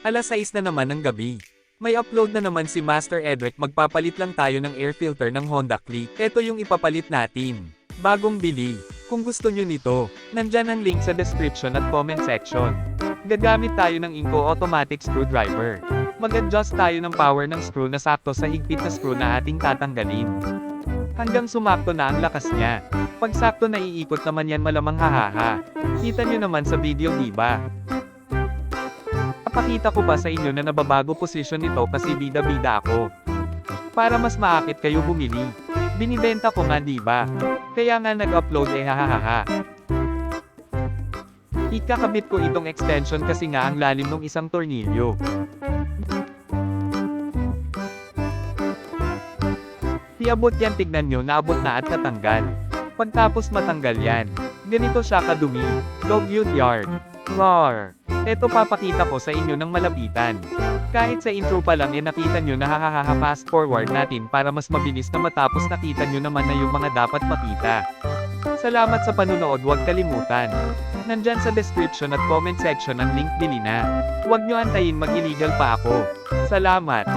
6:00 na naman ng gabi. May upload na naman si Master Edric, magpapalit lang tayo ng air filter ng Honda Click. Ito yung ipapalit natin. Bagong bili. Kung gusto nyo nito, nandyan ang link sa description at comment section. Gagamit tayo ng Inco automatic screwdriver. Mag-adjust tayo ng power ng screw na sakto sa higpit na screw na ating tatanggalin. Hanggang sumakto na ang lakas niya. Pag sakto na iikot naman yan, malamang hahaha. Kita nyo naman sa video, diba? Papakita ko pa sa inyo na nababago posisyon nito kasi bida-bida ako. Para mas maakit kayo bumili. Binibenta ko nga, diba? Kaya nga nag-upload hahaha. Ikakabit ko itong extension kasi nga ang lalim ng isang tornilyo. Iabot yan, tignan nyo, naabot na at natanggal. Pagtapos matanggal yan, ganito siya kadumi. Dog yard. Roar. Eto papakita ko sa inyo ng malapitan. Kahit sa intro pa lang nakita nyo na hahaha, fast forward natin para mas mabilis na matapos nakita nyo naman na yung mga dapat makita. Salamat sa panunood, huwag kalimutan. Nandyan sa description at comment section ang link, bili na. Huwag nyo antayin mag-illegal pa ako. Salamat.